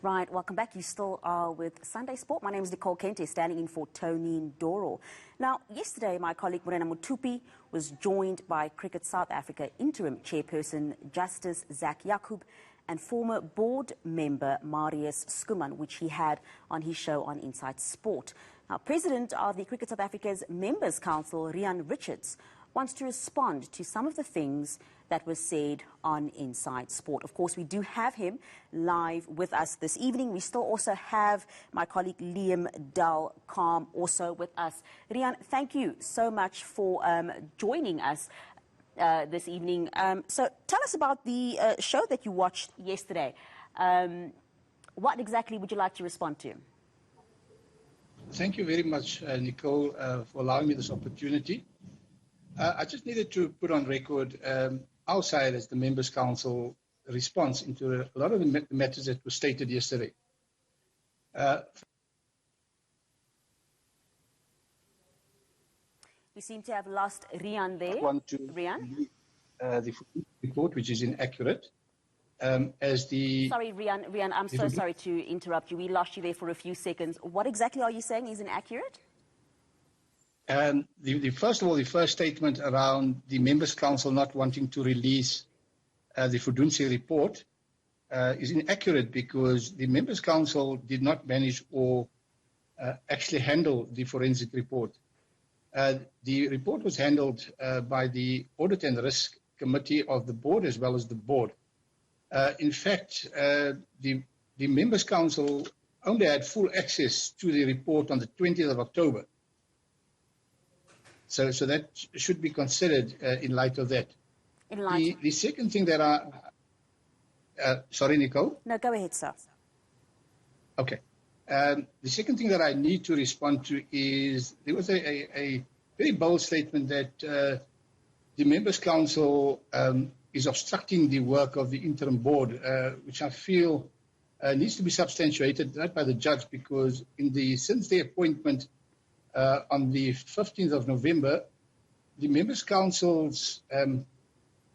Right, welcome back. You still are with Sunday Sport. My name is Nicole Kente, standing in for Tony Ndoro. Now, yesterday, my colleague Morena Mutupi was joined by Cricket South Africa interim chairperson Justice Zach Yaqub and former board member Marius Skuman, which he had on his show on Inside Sport. Now, President of the Cricket South Africa's Members Council, Rihan Richards, wants to respond to some of the things that were said on Inside Sport. Of course, we do have him live with us this evening. We still also have my colleague Liam Dal-Calm also with us. Rihan, thank you so much for joining us this evening. So tell us about the show that you watched yesterday. What exactly would you like to respond to? Thank you very much, Nicole, for allowing me this opportunity. I just needed to put on record our side as the Members Council response into a lot of the matters that were stated yesterday. We seem to have lost Rihan there. Rihan? The report, which is inaccurate. Sorry, Rihan, I'm so sorry to interrupt you. We lost you there for a few seconds. What exactly are you saying is inaccurate? First of all, the first statement around the Members' Council not wanting to release the Fudunsi report is inaccurate because the Members' Council did not manage or actually handle the forensic report. The report was handled by the Audit and Risk Committee of the board as well as the board. In fact, the Members' Council only had full access to the report on the 20th of October. So that should be considered in light of that. The second thing that sorry, Nicole? No, go ahead, sir. Okay. The second thing that I need to respond to is there was a very bold statement that the Members' Council is obstructing the work of the interim board, which I feel needs to be substantiated not by the judge because since the appointment on the 15th of November, the Members' Council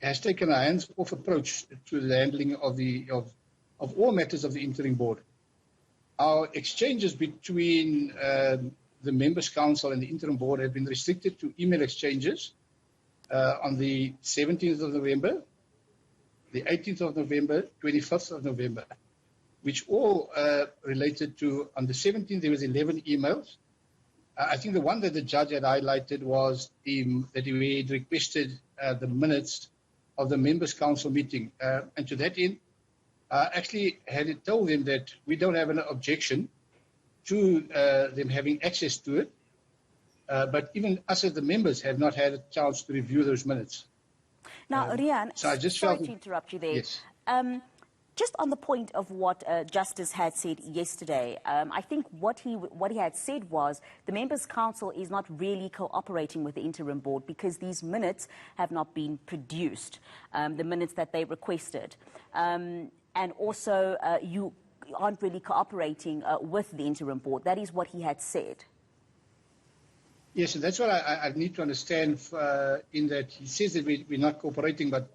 has taken a hands-off approach to the handling of all matters of the interim board. Our exchanges between the Members' Council and the interim board have been restricted to email exchanges on the 17th of November, the 18th of November, 25th of November, which all related to, on the 17th there was 11 emails. I think the one that the judge had highlighted was that we had requested the minutes of the Members' Council meeting. And to that end, actually had told them that we don't have an objection to them having access to it. But even us as the members have not had a chance to review those minutes. Now, Rihan, so I just sorry to interrupt you there. Yes. Just on the point of what Justice had said yesterday, I think what he had said was the Members' Council is not really cooperating with the interim board because these minutes have not been produced, the minutes that they requested. And also, you aren't really cooperating with the interim board. That is what he had said. Yes, and that's what I need to understand in that he says that we're not cooperating, but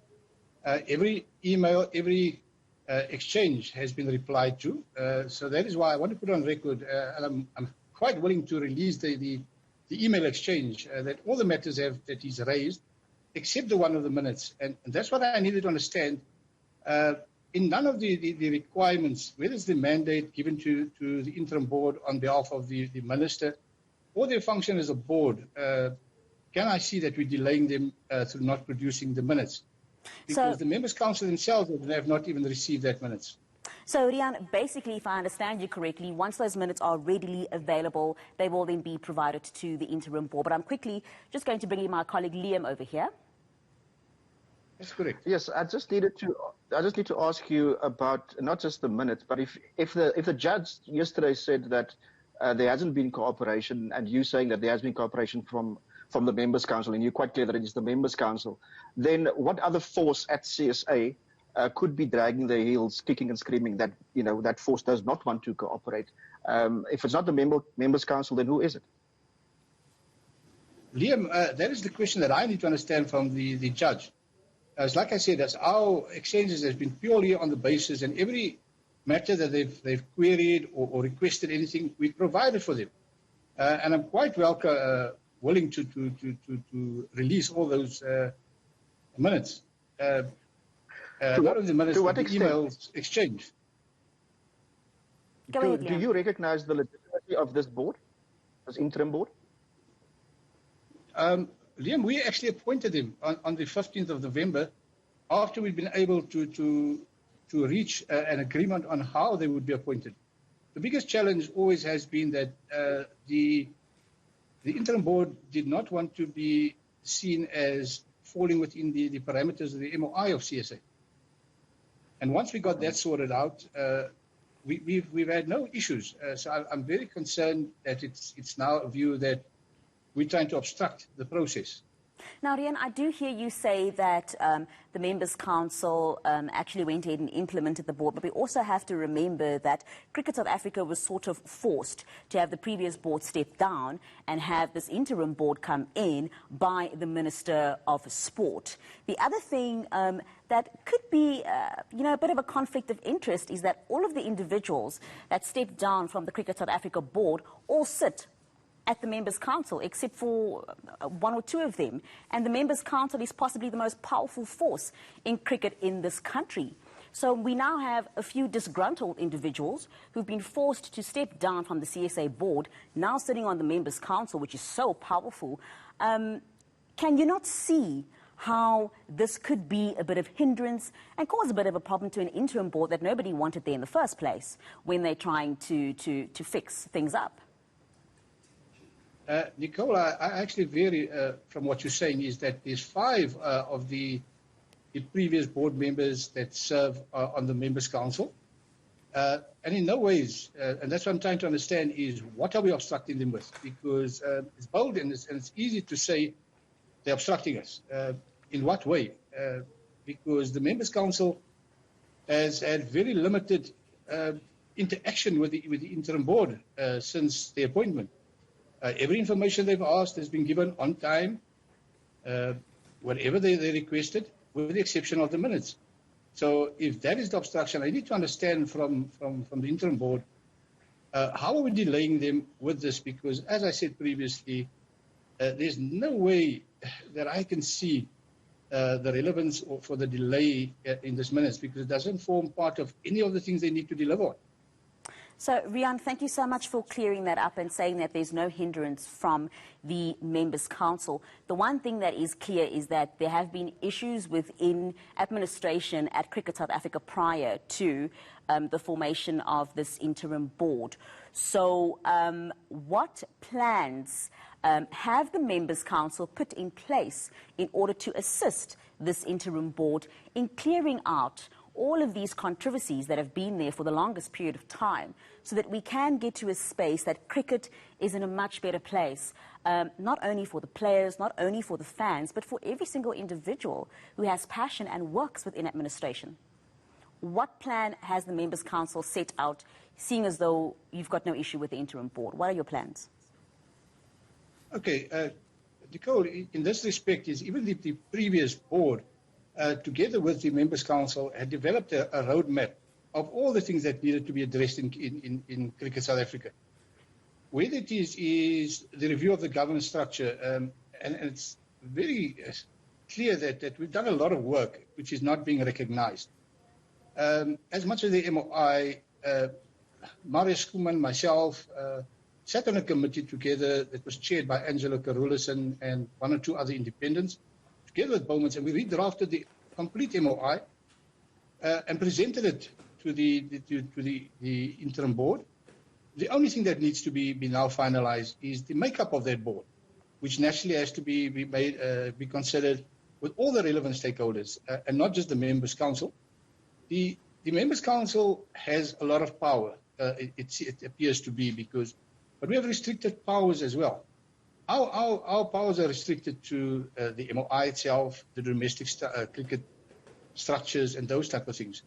every email, every exchange has been replied to. So that is why I want to put on record, and I'm quite willing to release the email exchange that all the matters that he's raised, except the one of the minutes. And that's what I needed to understand. In none of the requirements, whether it's the mandate given to the interim board on behalf of the minister or their function as a board, can I see that we're delaying them through not producing the minutes? Because the Members' Council themselves have not even received that minutes. So, Rihan, basically, if I understand you correctly, once those minutes are readily available, they will then be provided to the interim board. But I'm quickly just going to bring in my colleague Liam over here. That's correct. Yes, I just need to ask you about not just the minutes, but if the judge yesterday said that there hasn't been cooperation, and you saying that there has been cooperation from the Members' Council, and you're quite clear that it is the Members' Council, then what other force at CSA could be dragging their heels, kicking and screaming that that force does not want to cooperate? If it's not the Members' Council, then who is it? Liam, that is the question that I need to understand from the judge. As like I said, as our exchanges has been purely on the basis, and every matter that they've queried or requested anything, we provided for them. And I'm quite willing to release all those minutes. Not only the minutes, but the emails exchanged. Go ahead, Do you recognize the legitimacy of this board, this interim board? Liam, we actually appointed him on the 15th of November after we'd been able to reach an agreement on how they would be appointed. The biggest challenge always has been that the interim board did not want to be seen as falling within the parameters of the MOI of CSA. And once we got that sorted out, we've had no issues. So I'm very concerned that it's now a view that we're trying to obstruct the process. Now, Rihan, I do hear you say that the Members' Council actually went ahead and implemented the board, but we also have to remember that Cricket South Africa was sort of forced to have the previous board step down and have this interim board come in by the Minister of Sport. The other thing that could be, a bit of a conflict of interest is that all of the individuals that stepped down from the Cricket South Africa board all sit at the Members' Council, except for one or two of them. And the Members' Council is possibly the most powerful force in cricket in this country. So we now have a few disgruntled individuals who've been forced to step down from the CSA board, now sitting on the Members' Council, which is so powerful. Can you not see how this could be a bit of hindrance and cause a bit of a problem to an interim board that nobody wanted there in the first place when they're trying to fix things up? Nicole, I actually vary from what you're saying is that there's 5 of the previous board members that serve on the Members' Council. And in no ways, and that's what I'm trying to understand, is what are we obstructing them with? Because it's bold and it's easy to say they're obstructing us. In what way? Because the Members' Council has had very limited interaction with the interim board since the appointment. Every information they've asked has been given on time, whatever they requested, with the exception of the minutes. So if that is the obstruction, I need to understand from the interim board, how are we delaying them with this? Because as I said previously, there's no way that I can see the relevance for the delay in this minutes, because it doesn't form part of any of the things they need to deliver on. So, Rihan, thank you so much for clearing that up and saying that there's no hindrance from the Members' Council. The one thing that is clear is that there have been issues within administration at Cricket South Africa prior to the formation of this interim board. So, what plans have the Members' Council put in place in order to assist this interim board in clearing out all of these controversies that have been there for the longest period of time, so that we can get to a space that cricket is in a much better place, not only for the players, not only for the fans, but for every single individual who has passion and works within administration? What plan has the Members' Council set out, seeing as though you've got no issue with the interim board? What are your plans? Okay, Nicole, in this respect, is even the previous board, together with the Members' Council, had developed a roadmap of all the things that needed to be addressed in Cricket South Africa. Where it is the review of the governance structure, and it's very clear that we've done a lot of work which is not being recognized. As much as the MOI, Marius Kuman, myself, sat on a committee together that was chaired by Angela Karulison and 1 or 2 other independents, together with Bowmans, and we redrafted the complete MOI and presented it to the interim board. The only thing that needs to be now finalized is the makeup of that board, which naturally has to be considered with all the relevant stakeholders, and not just the Members' Council. The Members' Council has a lot of power, it appears to be, but we have restricted powers as well. Our powers are restricted to the MOI itself, the domestic cricket structures, and those type of things.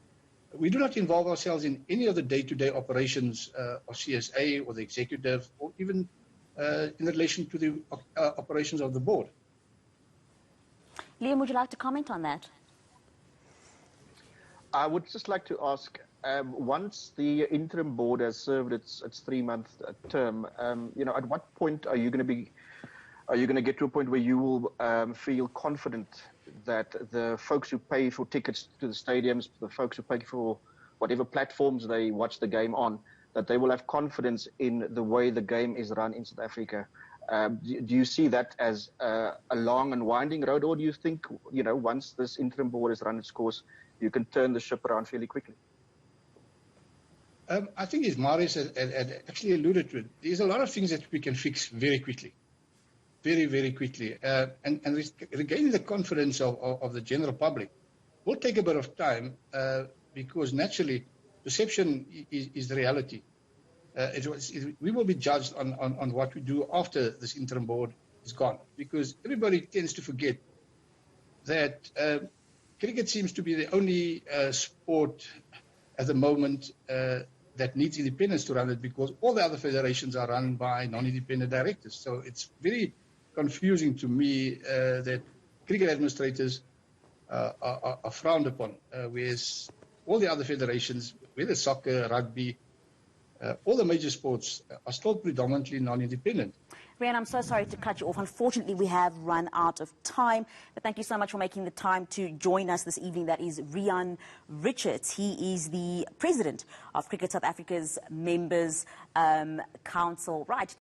We do not involve ourselves in any of the day-to-day operations of CSA or the executive, or even in relation to the operations of the board. Liam, would you like to comment on that? I would just like to ask, once the interim board has served its 3-month term, at what point are you going to get to a point where you will feel confident that the folks who pay for tickets to the stadiums, the folks who pay for whatever platforms they watch the game on, that they will have confidence in the way the game is run in South Africa? Do you see that as a long and winding road, or do you think, once this interim board has run its course, you can turn the ship around fairly quickly? I think, as Marius had actually alluded to it, there's a lot of things that we can fix very quickly. Very, very quickly. And regaining the confidence of the general public will take a bit of time because naturally perception is the reality. We will be judged on what we do after this interim board is gone, because everybody tends to forget that cricket seems to be the only sport at the moment that needs independence to run it, because all the other federations are run by non-independent directors. So it's very confusing to me that cricket administrators are frowned upon, whereas all the other federations, whether soccer, rugby, all the major sports are still predominantly non-independent. Rihan, I'm so sorry to cut you off. Unfortunately, we have run out of time. But thank you so much for making the time to join us this evening. That is Rihan Richards. He is the president of Cricket South Africa's Members Council. Right.